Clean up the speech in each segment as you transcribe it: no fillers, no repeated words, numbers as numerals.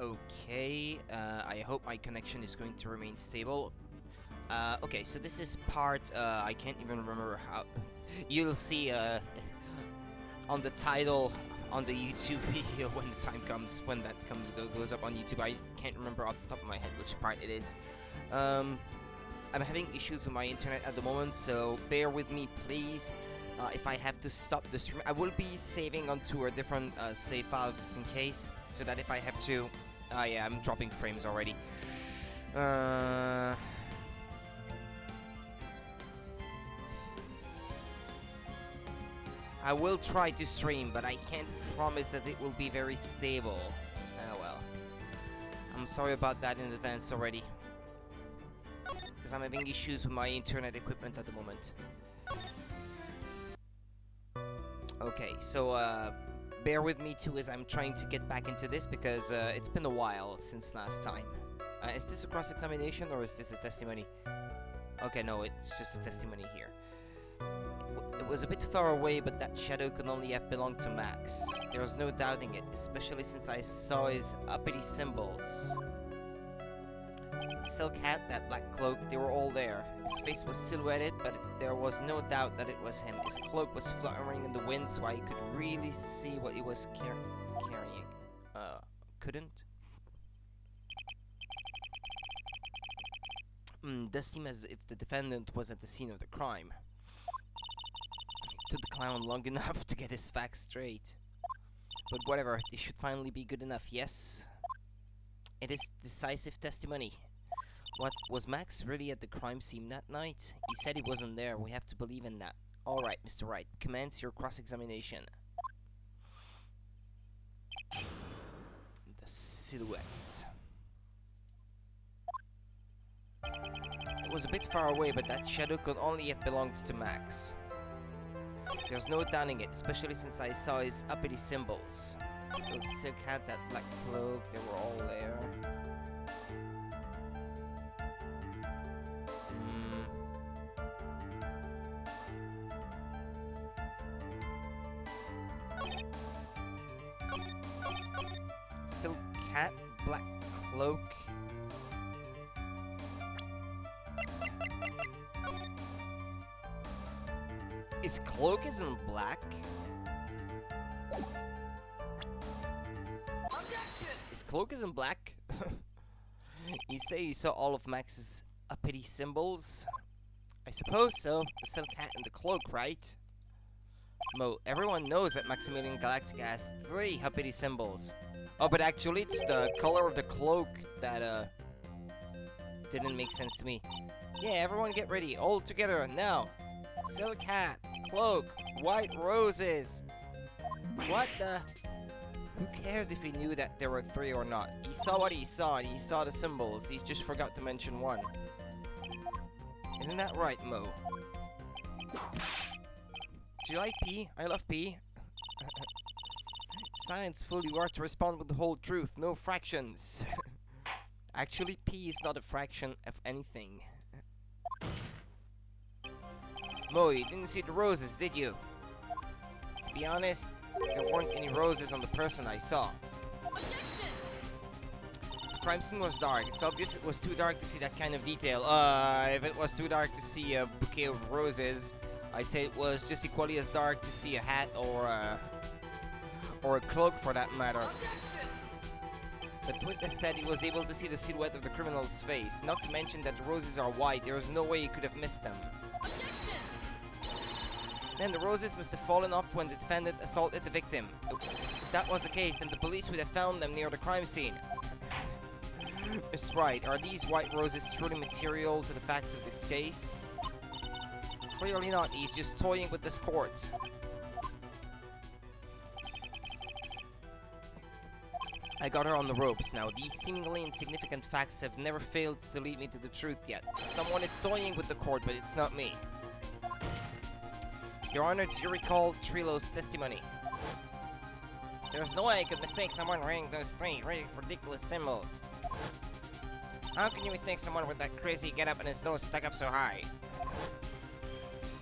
Okay, I hope my connection is going to remain stable. Okay, so this is part, I can't even remember how. You'll see on the title on the YouTube video when the time comes, when that goes up on YouTube. I can't remember off the top of my head which part it is. I'm having issues with my internet at the moment, so bear with me, please. If I have to stop the stream, I will be saving onto a different save file just in case, so that if I have to... yeah, I'm dropping frames already. I will try to stream, but I can't promise that it will be very stable. Oh well. I'm sorry about that in advance already, because I'm having issues with my internet equipment at the moment. Okay, so bear with me too as I'm trying to get back into this, because it's been a while since last time. Is this a cross-examination or is this a testimony? Okay, no, it's just a testimony here. It was a bit far away, but that shadow could only have belonged to Max. There was no doubting it, especially since I saw his uppity symbols. The silk hat, that black cloak, they were all there. His face was silhouetted, but there was no doubt that it was him. His cloak was fluttering in the wind, so I could really see what he was carrying. Couldn't? Does seem as if the defendant was at the scene of the crime. It took the clown long enough to get his facts straight. But whatever, they should finally be good enough, yes? It is decisive testimony. What, was Max really at the crime scene that night? He said he wasn't there, we have to believe in that. Alright, Mr. Wright, commence your cross-examination. The silhouette. It was a bit far away, but that shadow could only have belonged to Max. There's no doubting it, especially since I saw his uppity symbols. The silk hat, that black cloak, they were all there. Silk hat, black cloak. His cloak isn't black. His cloak isn't black. You say you saw all of Max's uppity symbols? I suppose so. The silk hat and the cloak, right? Mo, everyone knows that Maximilian Galactica has 3 uppity symbols. Oh, but actually it's the color of the cloak that didn't make sense to me. Yeah, everyone get ready. All together now. Silk hat, cloak, white roses. What the? Who cares if he knew that there were 3 or not? He saw what he saw, and he saw the symbols. He just forgot to mention 1. Isn't that right, Mo? Do you like pee? I love pee. Science fool, you are to respond with the whole truth, no fractions. Actually, pee is not a fraction of anything. Mo, you didn't see the roses, did you? To be honest, there weren't any roses on the person I saw. Objection! The crime scene was dark. It's obvious it was too dark to see that kind of detail. If it was too dark to see a bouquet of roses, I'd say it was just equally as dark to see a hat or a cloak for that matter. The witness said he was able to see the silhouette of the criminal's face. Not to mention that the roses are white. There was no way he could have missed them. Then the roses must have fallen off when the defendant assaulted the victim. If that was the case, then the police would have found them near the crime scene. Mr. Wright, are these white roses truly material to the facts of this case? Clearly not. He's just toying with this court. I got her on the ropes now. These seemingly insignificant facts have never failed to lead me to the truth yet. Someone is toying with the court, but it's not me. Your Honor, do you recall Trilo's testimony? There's no way I could mistake someone wearing those 3 ridiculous symbols. How can you mistake someone with that crazy getup and his nose stuck up so high?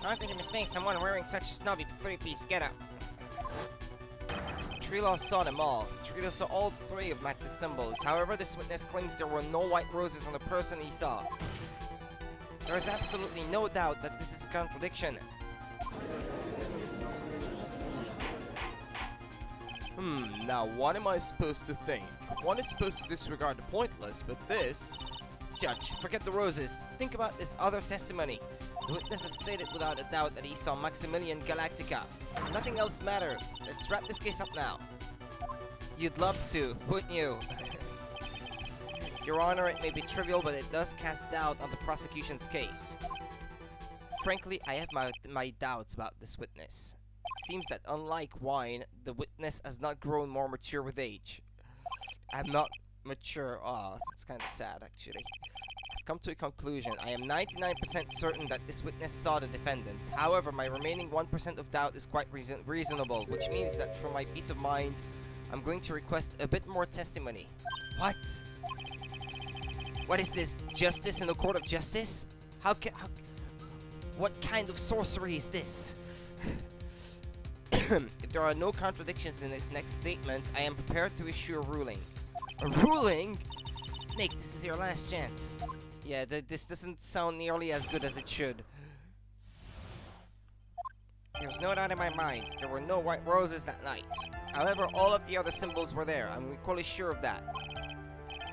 How can you mistake someone wearing such a snobby 3-piece getup? Trilo saw them all. Trilo saw all 3 of Max's symbols. However, this witness claims there were no white roses on the person he saw. There is absolutely no doubt that this is a contradiction. Now what am I supposed to think? One is supposed to disregard the pointless, but this... Judge, forget the roses. Think about this other testimony. The witness has stated without a doubt that he saw Maximilian Galactica. Nothing else matters. Let's wrap this case up now. You'd love to, wouldn't you? Your Honor, it may be trivial, but it does cast doubt on the prosecution's case. Frankly, I have my doubts about this witness. It seems that unlike wine, the witness has not grown more mature with age. I'm not mature. Oh, that's kind of sad, actually. I've come to a conclusion. I am 99% certain that this witness saw the defendant. However, my remaining 1% of doubt is quite reasonable, which means that for my peace of mind, I'm going to request a bit more testimony. What? What is this? Justice in a court of justice? What kind of sorcery is this? If there are no contradictions in this next statement, I am prepared to issue a ruling. A ruling? Nick, this is your last chance. Yeah, this doesn't sound nearly as good as it should. There's no doubt in my mind, there were no white roses that night. However, all of the other symbols were there. I'm equally sure of that.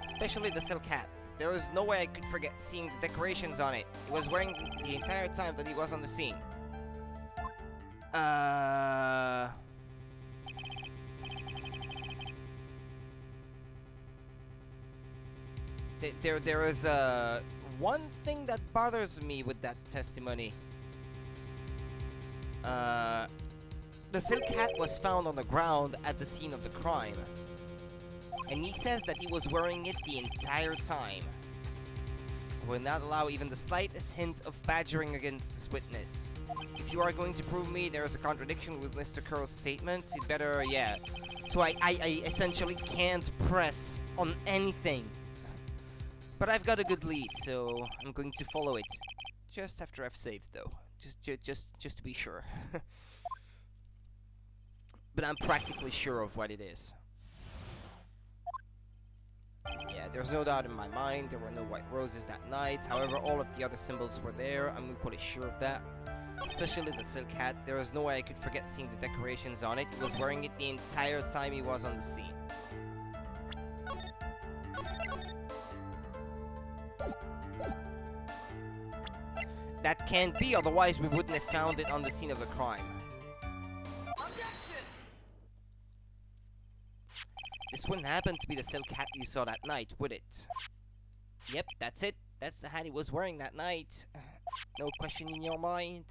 Especially the silk hat. There was no way I could forget seeing the decorations on it. He was wearing the entire time that he was on the scene. There is one thing that bothers me with that testimony. The silk hat was found on the ground at the scene of the crime. And he says that he was wearing it the entire time. I will not allow even the slightest hint of badgering against this witness. If you are going to prove me there is a contradiction with Mr. Curl's statement, you'd better, yeah. So I essentially can't press on anything. But I've got a good lead, so I'm going to follow it. Just after I've saved, though. Just to be sure. But I'm practically sure of what it is. Yeah, there's no doubt in my mind, there were no white roses that night. However, all of the other symbols were there. I'm equally sure of that. Especially the silk hat. There was no way I could forget seeing the decorations on it. He was wearing it the entire time he was on the scene. That can't be, otherwise we wouldn't have found it on the scene of the crime. This wouldn't happen to be the silk hat you saw that night, would it? Yep, that's it. That's the hat he was wearing that night. No question in your mind?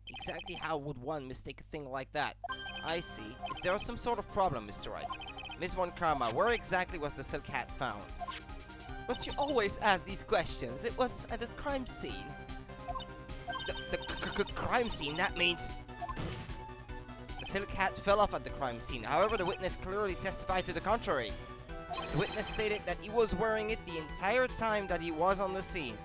Exactly how would one mistake a thing like that? I see. Is there some sort of problem, Mr. Wright? Miss Von Karma, where exactly was the silk hat found? Must you always ask these questions? It was at the crime scene. The crime scene, that means... The silk hat fell off at the crime scene. However, the witness clearly testified to the contrary. The witness stated that he was wearing it the entire time that he was on the scene.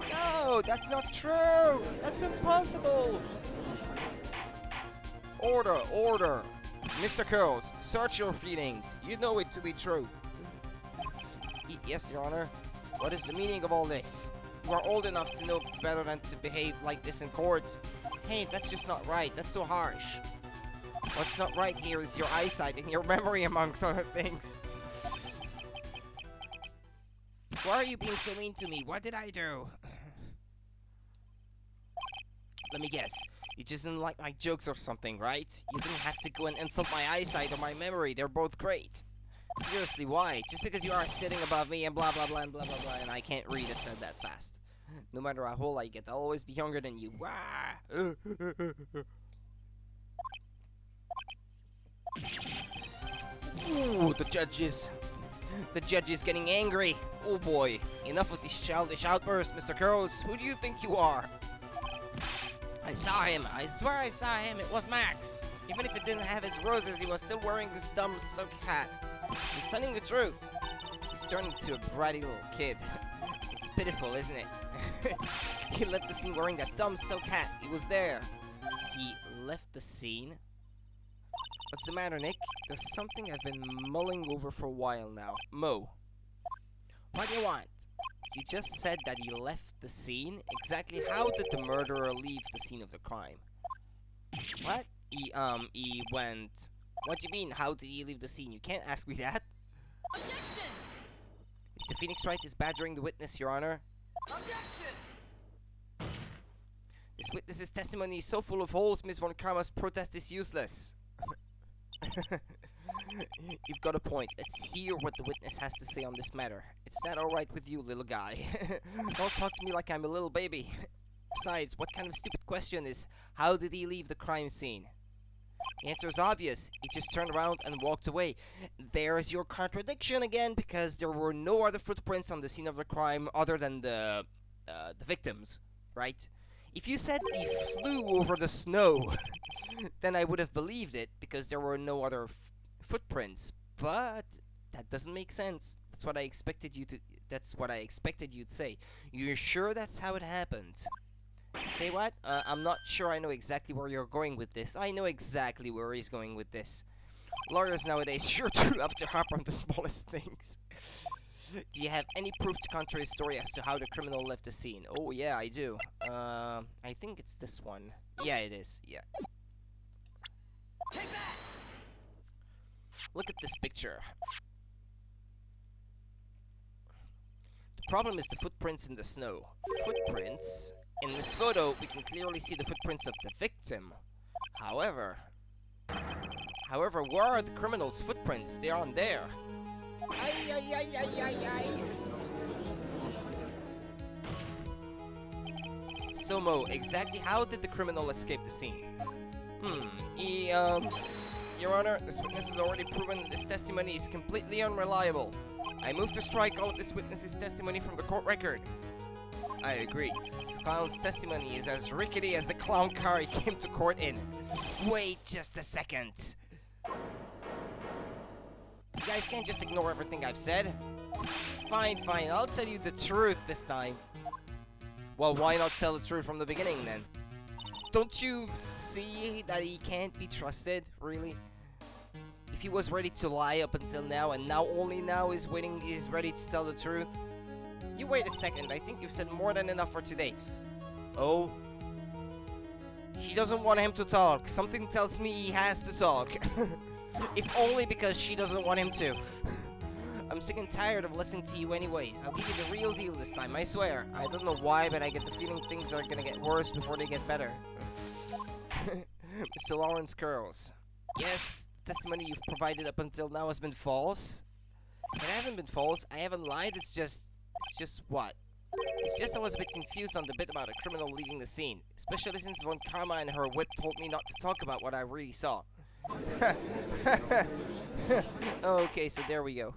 No, that's not true! That's impossible! Order, order! Mr. Curls, search your feelings. You know it to be true. Yes, Your Honor. What is the meaning of all this? You are old enough to know better than to behave like this in court. Hey, that's just not right. That's so harsh. What's not right here is your eyesight and your memory, among other things. Why are you being so mean to me? What did I do? Let me guess. You just didn't like my jokes or something, right? You didn't have to go and insult my eyesight or my memory. They're both great. Seriously, why? Just because you are sitting above me and blah blah blah and blah blah blah and I can't read it said that fast. No matter how old I get, I'll always be younger than you. Ooh, the judge is getting angry. Oh boy, enough of these childish outbursts, Mr. Curls. Who do you think you are? I saw him. I swear I saw him. It was Max. Even if it didn't have his roses, he was still wearing this dumb silk hat. I'm telling the truth. He's turning into a bratty little kid. It's pitiful, isn't it? He left the scene wearing that dumb silk hat. He was there. He left the scene? What's the matter, Nick? There's something I've been mulling over for a while now. Mo, what do you want? You just said that he left the scene. Exactly how did the murderer leave the scene of the crime? What? He went... What do you mean, how did he leave the scene? You can't ask me that. Objection! Mr. Phoenix Wright is badgering the witness, Your Honor. Objection! This witness's testimony is so full of holes, Miss Von Karma's protest is useless. You've got a point. Let's hear what the witness has to say on this matter. It's not alright with you, little guy. Don't talk to me like I'm a little baby. Besides, what kind of stupid question is, how did he leave the crime scene? The answer is obvious. He just turned around and walked away. There's your contradiction again, because there were no other footprints on the scene of the crime other than the victims, right? If you said he flew over the snow, then I would have believed it, because there were no other footprints. But that doesn't make sense. That's what I expected you to. That's what I expected you'd say. You're sure that's how it happened? Say what? I'm not sure I know exactly where you're going with this. I know exactly where he's going with this. Lawyers nowadays sure do love to harp on the smallest things. Do you have any proof to counter his story as to how the criminal left the scene? Oh yeah, I do. I think it's this one. Yeah, it is. Yeah. Take that! Look at this picture. The problem is the footprints in the snow. Footprints? In this photo, we can clearly see the footprints of the victim. However, where are the criminal's footprints? They aren't there. Ay, ay, ay, ay, ay, ay. So Mo, exactly how did the criminal escape the scene? Your Honor, this witness has already proven that this testimony is completely unreliable. I move to strike all of this witness's testimony from the court record. I agree. This clown's testimony is as rickety as the clown car he came to court in. Wait just a second. You guys can't just ignore everything I've said. Fine, I'll tell you the truth this time. Well, why not tell the truth from the beginning then? Don't you see that he can't be trusted, really? If he was ready to lie up until now, and now only now is ready to tell the truth. You wait a second, I think you've said more than enough for today. Oh? She doesn't want him to talk. Something tells me he has to talk. If only because she doesn't want him to. I'm sick and tired of listening to you anyways. I'll give you the real deal this time, I swear. I don't know why, but I get the feeling things are gonna get worse before they get better. Mr. Lawrence Curls. Yes, the testimony you've provided up until now has been false. It hasn't been false. I haven't lied. It's just what? It's just I was a bit confused on the bit about a criminal leaving the scene. Especially since Von Karma and her whip told me not to talk about what I really saw. Okay, so there we go.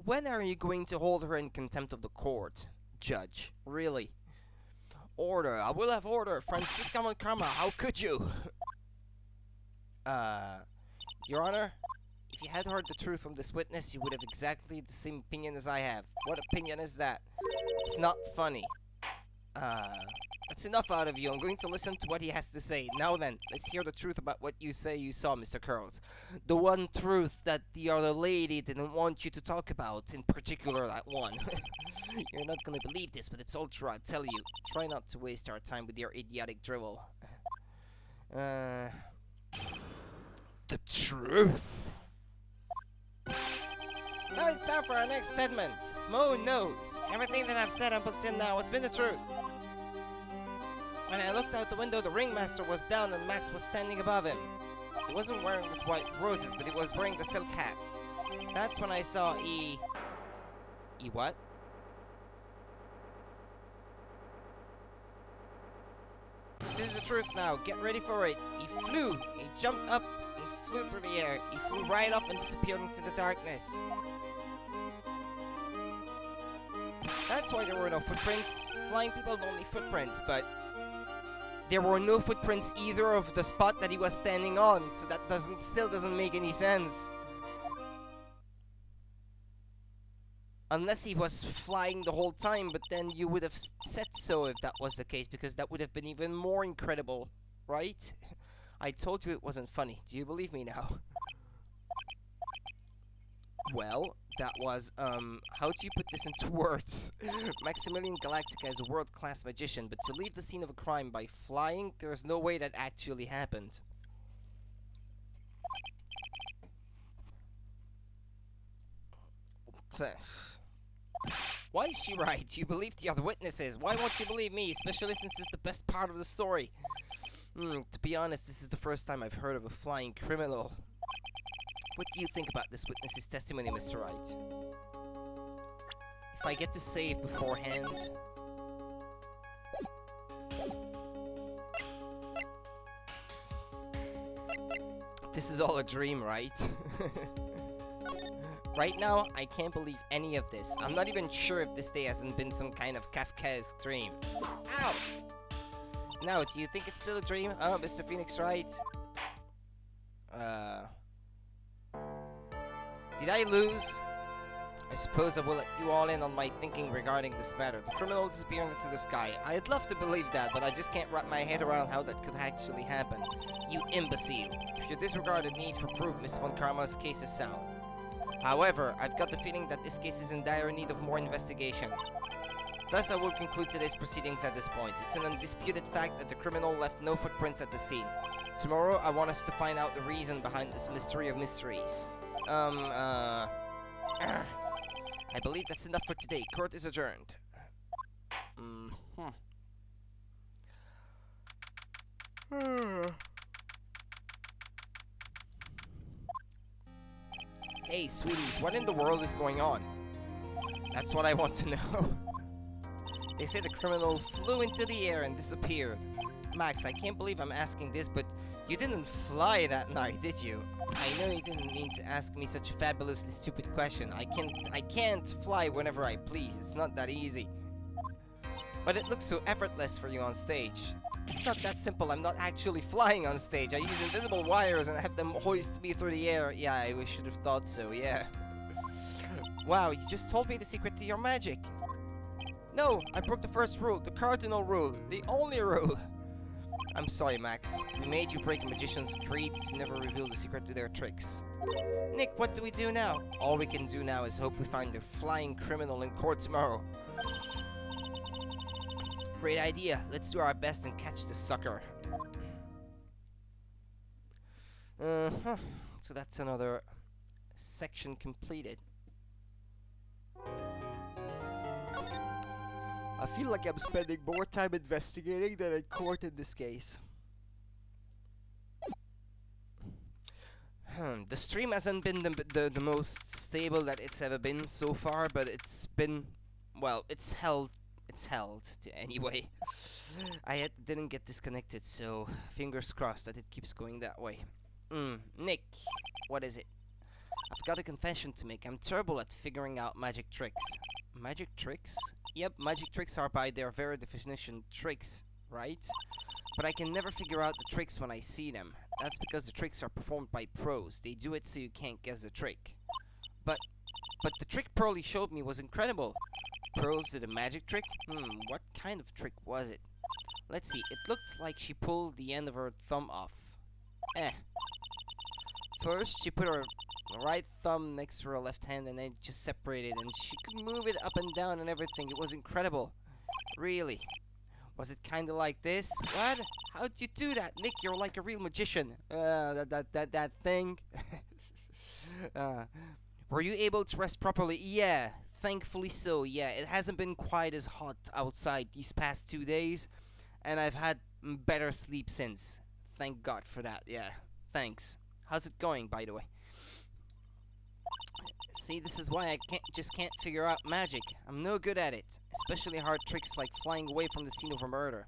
When are you going to hold her in contempt of the court, Judge? Really? Order. I will have order. Francisca Von Karma, how could you? Your Honor, if you had heard the truth from this witness, you would have exactly the same opinion as I have. What opinion is that? It's not funny. That's enough out of you. I'm going to listen to what he has to say. Now then, let's hear the truth about what you say you saw, Mr. Curls. The one truth that the other lady didn't want you to talk about, in particular that one. You're not gonna believe this, but it's all true, I tell you. Try not to waste our time with your idiotic drivel. The truth. Now it's time for our next segment. Mo knows. Everything that I've said up until now has been the truth. When I looked out the window, the ringmaster was down and Max was standing above him. He wasn't wearing his white roses, but he was wearing the silk hat. That's when I saw what? This is the truth now. Get ready for it. He flew. He jumped up and flew through the air. He flew right off and disappeared into the darkness. That's why there were no footprints. Flying people don't leave footprints, but there were no footprints either of the spot that he was standing on, so that still doesn't make any sense. Unless he was flying the whole time, but then you would have said so if that was the case, because that would have been even more incredible. right? I told you it wasn't funny. Do you believe me now? Well, that was, how do you put this into words? Maximilian Galactica is a world-class magician, but to leave the scene of a crime by flying, there's no way that actually happened. Why is she right? You believe the other witnesses. Why won't you believe me, especially since it's the best part of the story? To be honest, this is the first time I've heard of a flying criminal. What do you think about this witness's testimony, Mr. Wright? If I get to save beforehand... This is all a dream, right? Right now, I can't believe any of this. I'm not even sure if this day hasn't been some kind of Kafkaesque dream. Ow! Now, do you think it's still a dream? Oh, Mr. Phoenix Wright? Did I lose? I suppose I will let you all in on my thinking regarding this matter. The criminal disappearing into the sky. I'd love to believe that, but I just can't wrap my head around how that could actually happen. You imbecile. If you disregard the need for proof, Miss Von Karma's case is sound. However, I've got the feeling that this case is in dire need of more investigation. Thus, I will conclude today's proceedings at this point. It's an undisputed fact that the criminal left no footprints at the scene. Tomorrow, I want us to find out the reason behind this mystery of mysteries. I believe that's enough for today. Court is adjourned. Hey, sweeties, what in the world is going on? That's what I want to know. They say the criminal flew into the air and disappeared. Max, I can't believe I'm asking this, but you didn't fly that night, did you? I know you didn't mean to ask me such a fabulously stupid question. I can't fly whenever I please. It's not that easy. But it looks so effortless for you on stage. It's not that simple. I'm not actually flying on stage. I use invisible wires and have them hoist me through the air. Yeah, I should have thought so, yeah. Wow, you just told me the secret to your magic. No, I broke the first rule, the cardinal rule, the only rule. I'm sorry, Max. We made you break a magician's creed to never reveal the secret to their tricks. Nick, what do we do now? All we can do now is hope we find the flying criminal in court tomorrow. Great idea. Let's do our best and catch the sucker. So that's another section completed. I feel like I'm spending more time investigating than in court in this case. The stream hasn't been the most stable that it's ever been so far, but it's been, well, it's held to anyway. I didn't get disconnected, so fingers crossed that it keeps going that way. Nick, what is it? I've got a confession to make. I'm terrible at figuring out magic tricks. Magic tricks? Yep, magic tricks are by their very definition tricks, right? But I can never figure out the tricks when I see them. That's because the tricks are performed by pros. They do it so you can't guess the trick. But the trick Pearly showed me was incredible. Pros did a magic trick? What kind of trick was it? Let's see, it looked like she pulled the end of her thumb off. First, she put her right thumb next to her left hand and then just separated, and she could move it up and down and everything. It was incredible. Really. Was it kinda like this? What? How'd you do that? Nick, you're like a real magician. That thing. Were you able to rest properly? Yeah, thankfully so. Yeah, it hasn't been quite as hot outside these past 2 days, and I've had better sleep since. Thank God for that. Yeah, thanks. How's it going, by the way? See, this is why I can't figure out magic. I'm no good at it, especially hard tricks like flying away from the scene of a murder.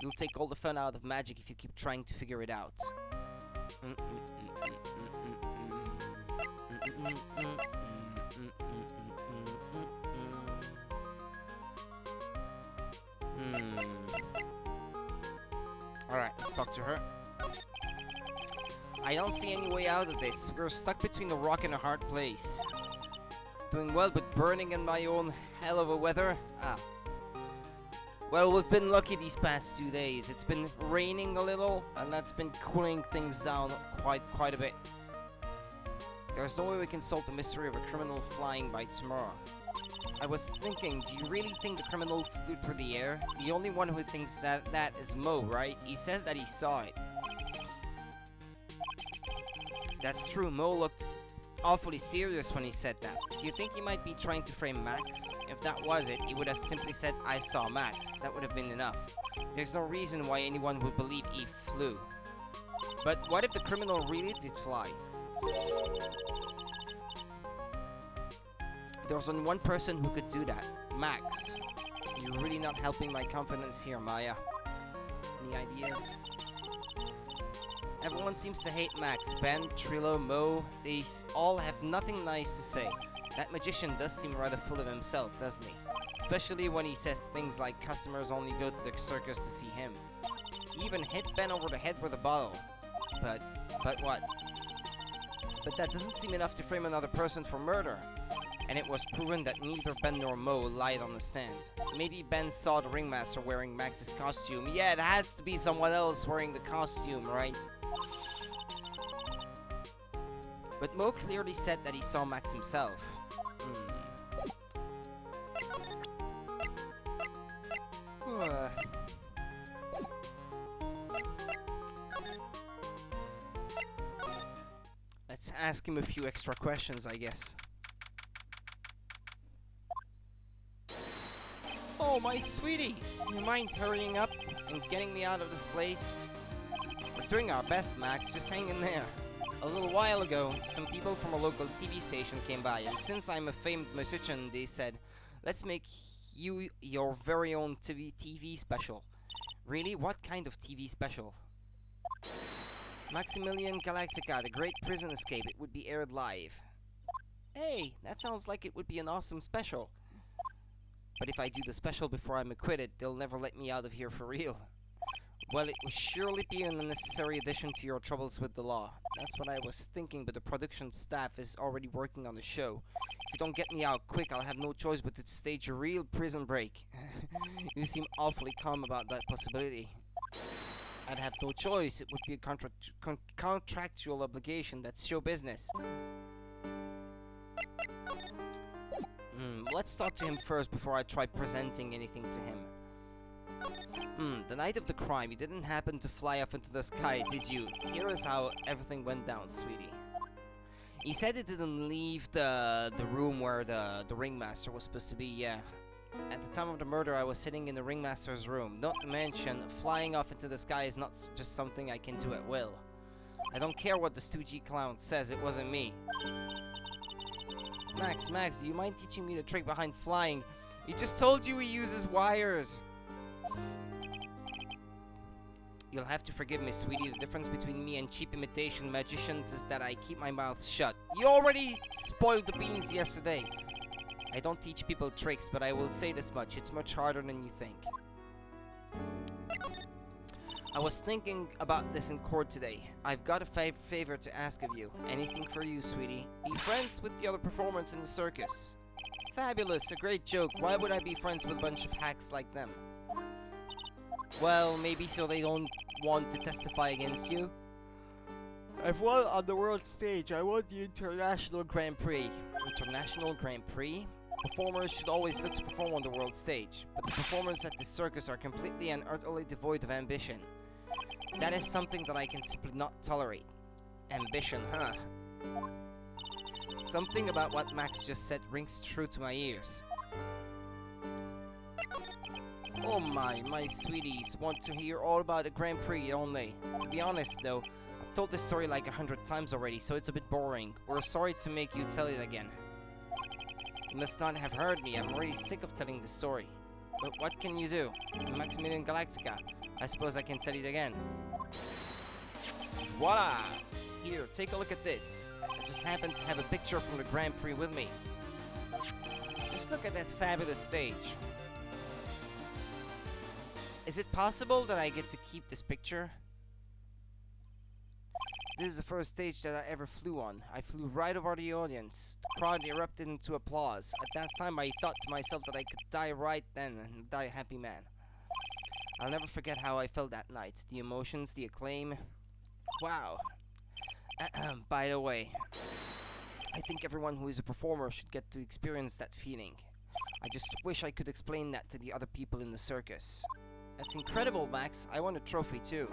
You'll take all the fun out of magic if you keep trying to figure it out. Alright, let's talk to her. I don't see any way out of this. We're stuck between a rock and a hard place. Doing well, but burning in my own hell of a weather. Well, we've been lucky these past 2 days. It's been raining a little, and that's been cooling things down quite a bit. There's no way we can solve the mystery of a criminal flying by tomorrow. I was thinking, do you really think the criminal flew through the air? The only one who thinks that is Mo, right? He says that he saw it. That's true, Mo looked awfully serious when he said that. Do you think he might be trying to frame Max? If that was it, he would have simply said, I saw Max. That would have been enough. There's no reason why anyone would believe he flew. But what if the criminal really did fly? There's only one person who could do that. Max. You're really not helping my confidence here, Maya. Any ideas? Everyone seems to hate Max. Ben, Trillo, Mo, they all have nothing nice to say. That magician does seem rather full of himself, doesn't he? Especially when he says things like customers only go to the circus to see him. He even hit Ben over the head with a bottle. But what? But that doesn't seem enough to frame another person for murder. And it was proven that neither Ben nor Mo lied on the stand. Maybe Ben saw the ringmaster wearing Max's costume. Yeah, it has to be someone else wearing the costume, right? But Mo clearly said that he saw Max himself. Let's ask him a few extra questions, I guess. Oh, my sweeties! You mind hurrying up and getting me out of this place? We're doing our best, Max. Just hang in there. A little while ago, some people from a local TV station came by, and since I'm a famed musician, they said, let's make you your very own TV special. Really? What kind of TV special? Maximilian Galactica, the Great Prison Escape. It would be aired live. Hey, that sounds like it would be an awesome special. But if I do the special before I'm acquitted, they'll never let me out of here for real. Well, it would surely be an unnecessary addition to your troubles with the law. That's what I was thinking, but the production staff is already working on the show. If you don't get me out quick, I'll have no choice but to stage a real prison break. You seem awfully calm about that possibility. I'd have no choice. It would be a contractual obligation. That's show business. Let's talk to him first before I try presenting anything to him. The night of the crime, you didn't happen to fly off into the sky, did you? Here is how everything went down, sweetie. He said he didn't leave the room where the ringmaster was supposed to be, yeah. At the time of the murder, I was sitting in the ringmaster's room. Not to mention, flying off into the sky is not just something I can do at will. I don't care what the stoogie clown says, it wasn't me. Max, do you mind teaching me the trick behind flying? He just told you he uses wires. You'll have to forgive me, sweetie. The difference between me and cheap imitation magicians is that I keep my mouth shut. You already spoiled the beans yesterday. I don't teach people tricks, but I will say this much. It's much harder than you think. I was thinking about this in court today. I've got a favor to ask of you. Anything for you, sweetie. Be friends with the other performers in the circus. Fabulous, a great joke. Why would I be friends with a bunch of hacks like them? Well, maybe so they don't want to testify against you. I've won on the world stage. I won the International Grand Prix. International Grand Prix? Performers should always look to perform on the world stage, but the performers at this circus are completely and utterly devoid of ambition. That is something that I can simply not tolerate. Ambition, huh? Something about what Max just said rings true to my ears. Oh my sweeties want to hear all about the Grand Prix, don't they? To be honest though, I've told this story like 100 times already, so it's a bit boring. We're sorry to make you tell it again. You must not have heard me, I'm already sick of telling this story. But what can you do? Maximilian Galactica. I suppose I can tell it again. Voila! Here, take a look at this. I just happen to have a picture from the Grand Prix with me. Just look at that fabulous stage. Is it possible that I get to keep this picture? This is the first stage that I ever flew on. I flew right over the audience. The crowd erupted into applause. At that time I thought to myself that I could die right then and die a happy man. I'll never forget how I felt that night. The emotions, the acclaim. Wow. By the way, I think everyone who is a performer should get to experience that feeling. I just wish I could explain that to the other people in the circus. That's incredible, Max. I want a trophy too.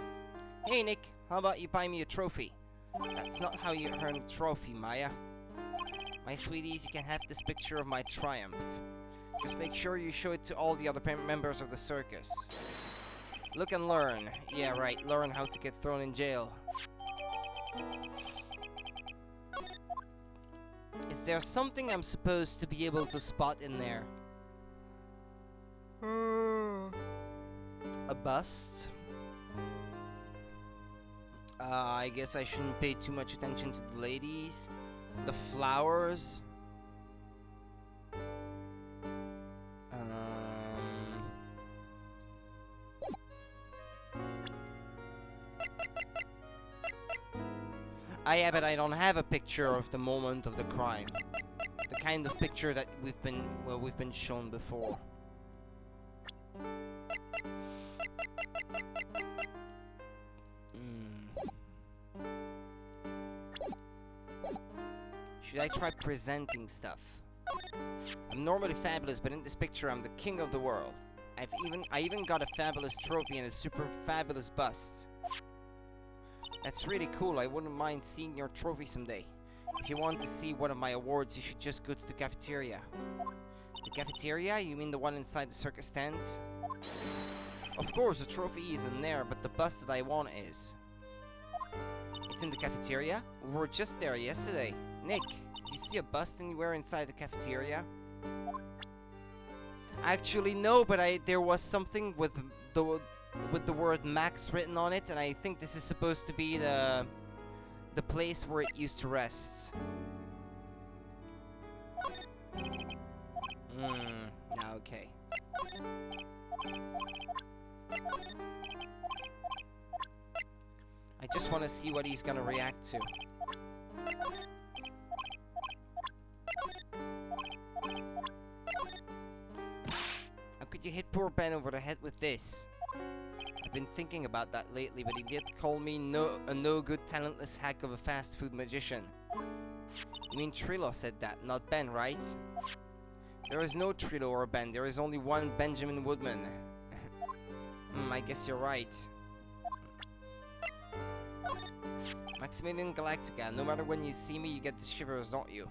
Hey, Nick, how about you buy me a trophy? That's not how you earn a trophy, Maya. My sweeties, you can have this picture of my triumph. Just make sure you show it to all the other members of the circus. Look and learn. Yeah, right, learn how to get thrown in jail. Is there something I'm supposed to be able to spot in there? A bust? I guess I shouldn't pay too much attention to the ladies. The flowers. Yeah, but I don't have a picture of the moment of the crime. The kind of picture that we've been shown before. Should I try presenting stuff? I'm normally fabulous, but in this picture I'm the king of the world. I even got a fabulous trophy and a super fabulous bust. That's really cool. I wouldn't mind seeing your trophy someday. If you want to see one of my awards, you should just go to the cafeteria. The cafeteria? You mean the one inside the circus tent? Of course, the trophy is in there, but the bust that I want is. It's in the cafeteria? We were just there yesterday. Nick, did you see a bust anywhere inside the cafeteria? Actually, no, but there was something with the word Max written on it, and I think this is supposed to be the place where it used to rest. Now okay. I just want to see what he's gonna react to. How could you hit poor Ben over the head with this? I've been thinking about that lately, but he did call me a no-good, talentless hack of a fast food magician. You mean Trillo said that, not Ben, right? There is no Trillo or Ben, there is only one Benjamin Woodman. I guess you're right. Maximilian Galactica, no matter when you see me, you get the shivers, don't you?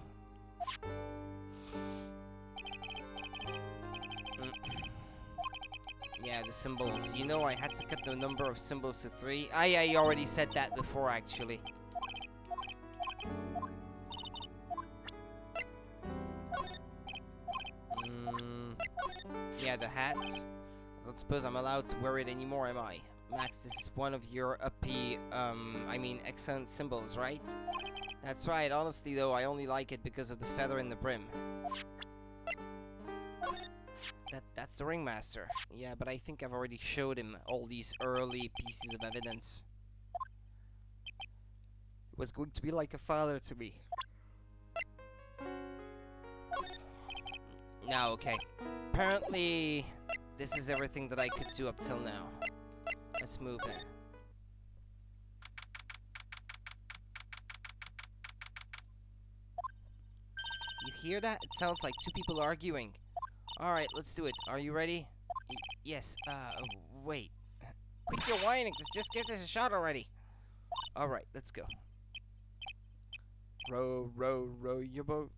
Yeah, the symbols. You know I had to cut the number of symbols to 3. I already said that before, actually. Yeah, the hat. I don't suppose I'm allowed to wear it anymore, am I? Max, this is one of your excellent symbols, right? That's right. Honestly, though, I only like it because of the feather in the brim. That's the ringmaster. Yeah, but I think I've already showed him all these early pieces of evidence. It was going to be like a father to me. Now, okay. Apparently, this is everything that I could do up till now. Let's move then. You hear that? It sounds like two people arguing. Alright, let's do it. Are you ready? Yes, wait. Quit your whining. Let's just give this a shot already. Alright, let's go. Row, row, row your boat.